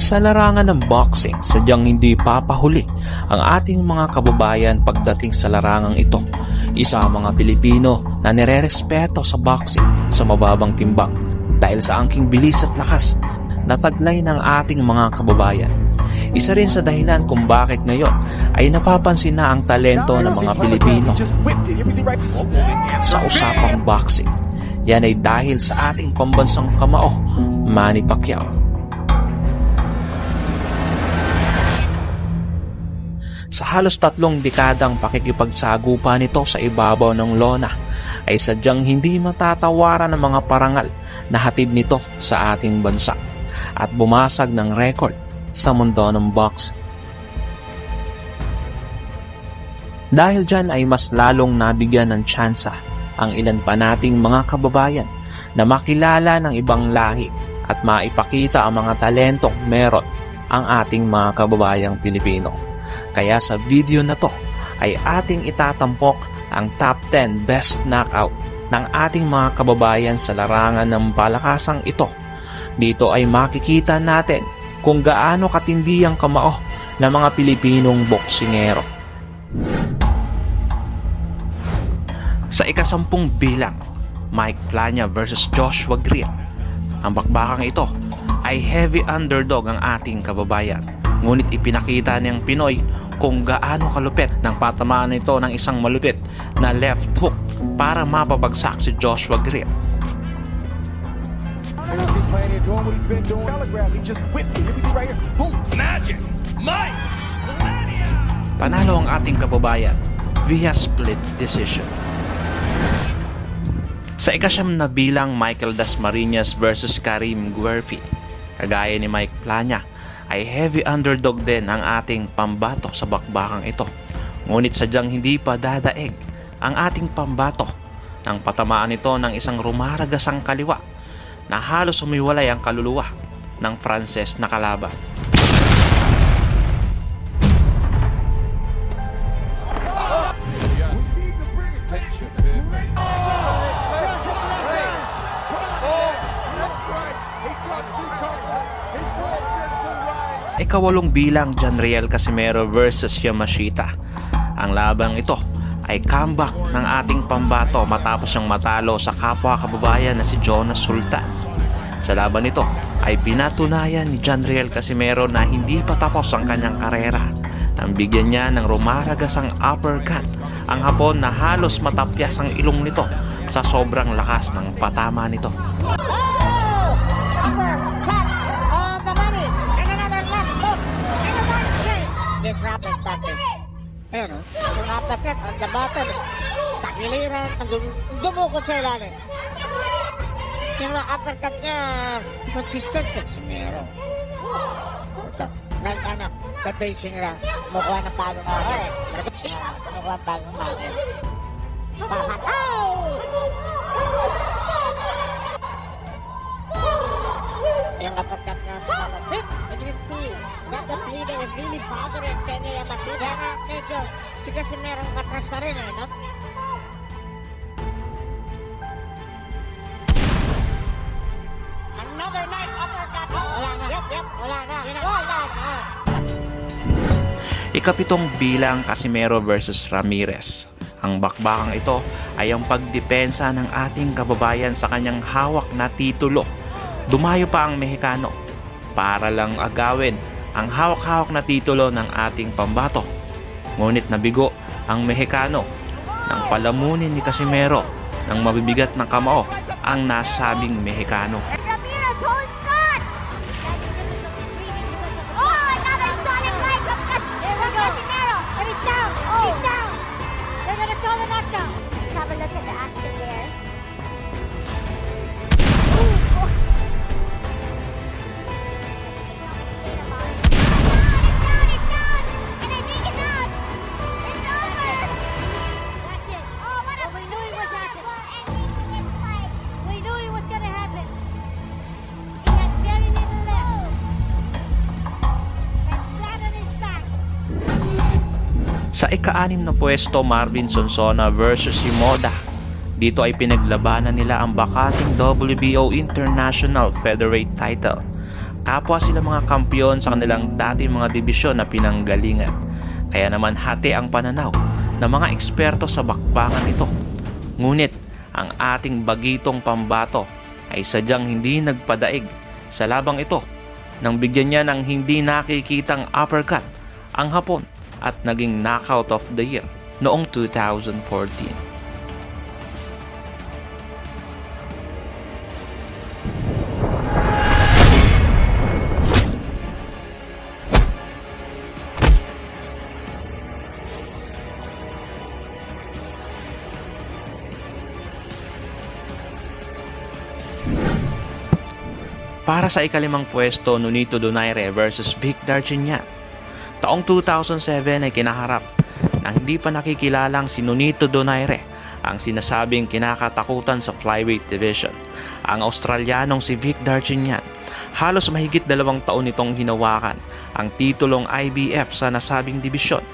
Sa larangan ng boxing, sadyang hindi papahuli ang ating mga kababayan pagdating sa larangang ito. Isa ang mga Pilipino na nirerespeto sa boxing sa mababang timbang dahil sa angking bilis at lakas na taglay ng ating mga kababayan. Isa rin sa dahilan kung bakit ngayon ay napapansin na ang talento ng mga Pilipino sa usapang boxing. Yan ay dahil sa ating pambansang kamao, Manny Pacquiao. Sa halos 3 dekadang pakikipagsagupa nito sa ibabaw ng lona, ay sadyang hindi matatawaran ng mga parangal na hatid nito sa ating bansa at bumasag ng record sa mundo ng boxing. Dahil dyan ay mas lalong nabigyan ng tsansa ang ilan pa nating mga kababayan na makilala ng ibang lahi at maipakita ang mga talentong meron ang ating mga kababayang Pilipino. Kaya sa video na to ay ating itatampok ang top 10 best knockout ng ating mga kababayan sa larangan ng palakasang ito. Dito ay makikita natin kung gaano katindi ang kamao ng mga Pilipinong boksingero. Sa ika-10 bilang, Mike Plania vs. Joshua Greer. Ang bakbakang ito ay heavy underdog ang ating kababayan. Ngunit ipinakita niyang Pinoy kung gaano kalupit ng patamaan nito ng isang malupit na left hook para mapabagsak si Joshua Greer. Panalo ang ating kababayan via split decision. Sa ika-9 na bilang, Michael Dasmariñas vs. Karim Guerfi. Kagaya ni Mike Plania, ay heavy underdog din ang ating pambato sa bakbakang ito. Ngunit sadyang hindi pa dadaig ang ating pambato nang patamaan ito ng isang rumaragasang kaliwa na halos umiwalay ang kaluluwa ng Frances na kalaban. Ika-8 bilang, Janriel Casimero vs. Yamashita. Ang labang ito ay comeback ng ating pambato matapos siyang matalo sa kapwa kababayan na si Jonas Sultan. Sa laban ito ay pinatunayan ni Janriel Casimero na hindi pa tapos ang kanyang karera nang bigyan niya ng rumaragasang uppercut ang Hapon na halos matapyas ang ilong nito sa sobrang lakas ng patama nito. Rapid something. Ayan o, yung uppercut on the bottom, takiliran, dumukot sa ilalim. Yung uppercut niya, consistent Casimero. Nag-anak, pa-pacing lang, mukha ng bagong market. Mukha ng bagong market. Pakataw! Yung uppercut niya, malapit. And you can see that the bleeding is really bothering Kenya Yamashita. Kaya nga, medyo, si Casimero matras na rin no? Another night uppercut. Wala na. Wala na. Wala na. Ika-7 bilang, Casimero vs. Ramirez. Ang bakbakang ito ay ang pagdepensa ng ating kababayan sa kanyang hawak na titulo. Dumayo pa ang Mexicano para lang agawin ang hawak-hawak na titulo ng ating pambato. Ngunit nabigo ang Mexicano nang palamunin ni Casimero ng mabibigat na kamao ang nasabing Mexicano. Sa ika-6 na pwesto, Marvin Sonsona vs. Shimoda. Dito ay pinaglabanan nila ang bakanting WBO International Featherweight title. Kapwa sila mga kampiyon sa kanilang dati mga dibisyon na pinanggalingan. Kaya naman hati ang pananaw ng mga eksperto sa bakbakan ito. Ngunit ang ating bagitong pambato ay sadyang hindi nagpadaig sa labang ito nang bigyan niya ng hindi nakikitang uppercut ang Hapon at naging knockout of the year noong 2014. Para sa ikalimang pwesto, Nonito Donaire versus Vic Darchinyan. Taong 2007 ay kinaharap na hindi pa nakikilalang si Nonito Donaire ang sinasabing kinakatakutan sa flyweight division. Ang Australianong si Vic Darchinyan, halos mahigit 2 taon nitong hinawakan ang titulong IBF sa nasabing dibisyon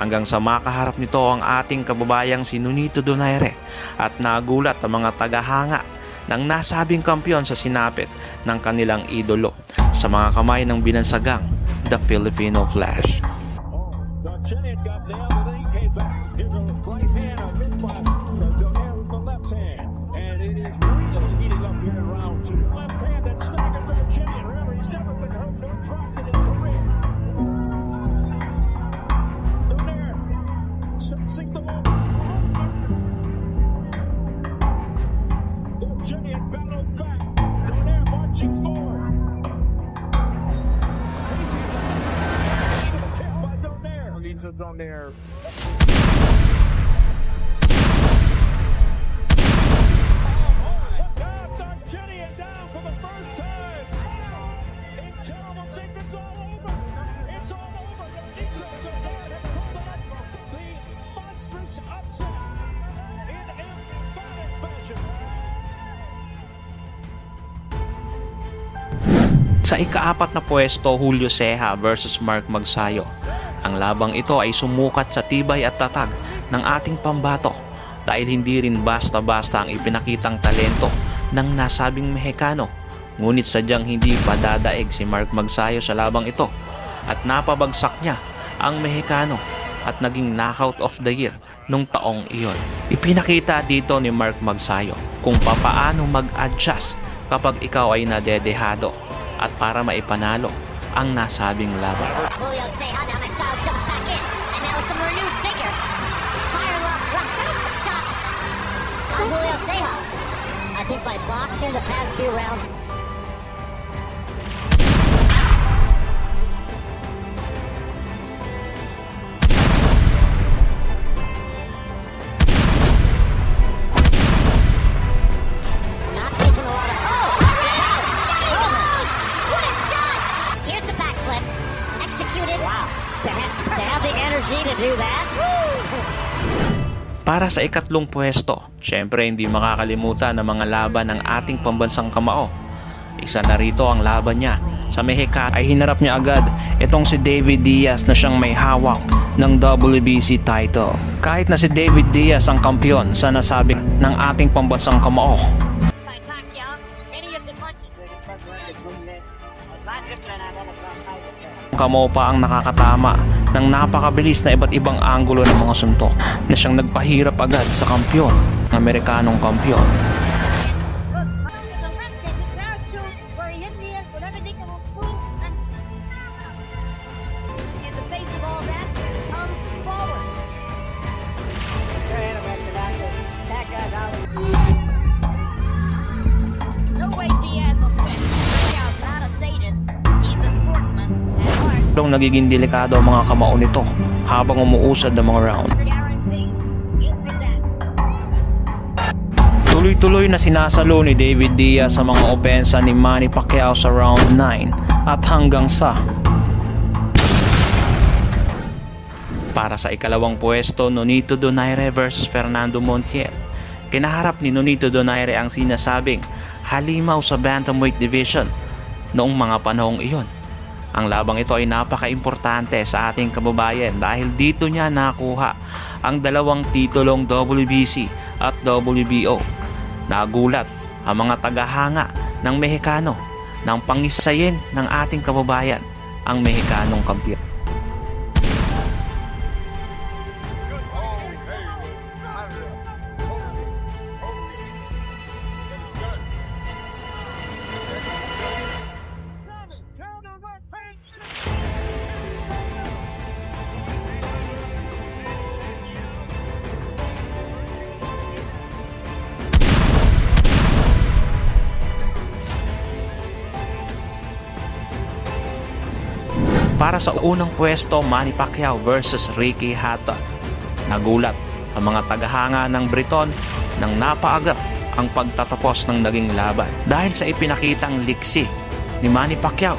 hanggang sa makaharap nito ang ating kababayang si Nonito Donaire at nagulat ang mga tagahanga ng nasabing kampiyon sa sinapit ng kanilang idolo sa mga kamay ng binansagang The Filipino Flash. On there. Darchinyan down for the first time. It's almost like it's all over. It's all over. Nonito Donaire has pulled the monstrous upset in emphatic fashion. Sa ika-4 na pwesto, Julio Ceja versus Mark Magsayo. Ang labang ito ay sumukat sa tibay at tatag ng ating pambato dahil hindi rin basta-basta ang ipinakitang talento ng nasabing Mexicano. Ngunit sadyang hindi padadaig si Mark Magsayo sa labang ito at napabagsak niya ang Mexicano at naging knockout of the year nung taong iyon. Ipinakita dito ni Mark Magsayo kung papaano mag-adjust kapag ikaw ay nadedehado at para maipanalo ang nasabing laban. Julio Ceja, now Magsayo jumps back in, and now some renewed figure. Fire left shots on Julio Ceja. I think by boxing the past few rounds. Not taking a lot of. Oh! What a shot! Here's the backflip. Executed. Wow. To have the energy to do that. Para sa ikatlong pwesto, syempre hindi makakalimutan ng mga laban ng ating pambansang kamao. Isa na rito ang laban niya sa Mexicano ay hinarap niya agad itong si David Diaz na siyang may hawak ng WBC title. Kahit na si David Diaz ang kampiyon sa nasabi ng ating pambansang kamao. By Pacquiao, any of the punches. Kamao pa ang nakakatama ng napakabilis na iba't ibang anggulo ng mga suntok na siyang nagpahirap agad sa kampiyon, ng Amerikanong kampiyon. Nagiging delikado ang mga kamao nito habang umuusad ng mga round. Tuloy-tuloy na sinasalo ni David Diaz sa mga opensa ni Manny Pacquiao sa round 9 at hanggang sa para sa ikalawang pwesto, Nonito Donaire versus Fernando Montiel. Kinaharap ni Nonito Donaire ang sinasabing halimaw sa bantamweight division noong mga panahong iyon. Ang labang ito ay napaka-importante sa ating kababayan dahil dito niya nakuha ang 2 titulong WBC at WBO. Nagulat ang mga tagahanga ng Mexicano ng pangisayin ng ating kababayan, ang Mexicanong kampiyon. Para sa unang pwesto, Manny Pacquiao versus Ricky Hatton. Nagulat ang mga tagahanga ng Briton nang napaaga ang pagtatapos ng naging laban. Dahil sa ipinakitang liksi ni Manny Pacquiao,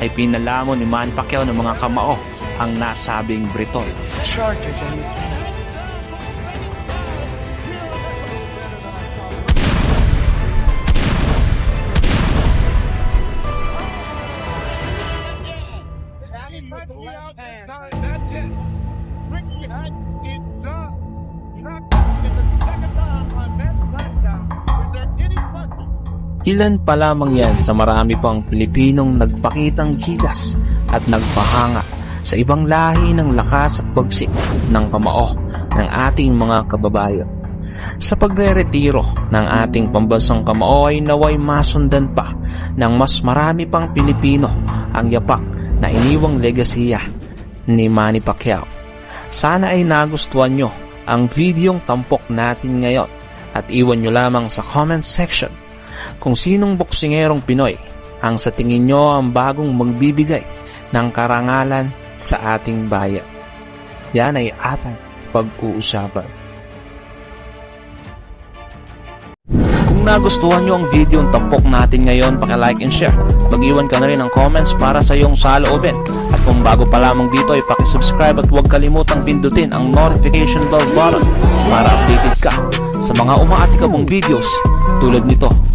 ay pinalamon ni Manny Pacquiao ng mga kamao ang nasabing Briton. That's it. Ricky Hatton is knocked in the second round on that SmackDown. Is there any question? Ilan pa lamang yan sa marami pang Pilipinong nagpakitang gilas at nagpahanga sa ibang lahi ng lakas at bagsik ng kamao ng ating mga kababayan. Sa pagre-retiro ng ating pambansang kamao ay naway masundan pa ng mas marami pang Pilipino ang yapak na iniwang legasiya ni Manny Pacquiao. Sana ay nagustuhan nyo ang videong tampok natin ngayon at iwan nyo lamang sa comment section kung sinong boksingerong Pinoy ang sa tingin nyo ang bagong magbibigay ng karangalan sa ating bayan. Yan ay ating pag-uusapan. Kung nagustuhan nyo ang video ng tampok natin ngayon, paki-like and share. Mag-iwan ka na rin ng comments para sa iyong saloobin. At kung bago pa lamang dito ay paki-subscribe at huwag kalimutang pindutin ang notification bell button para updated ka sa mga umaatikabong videos tulad nito.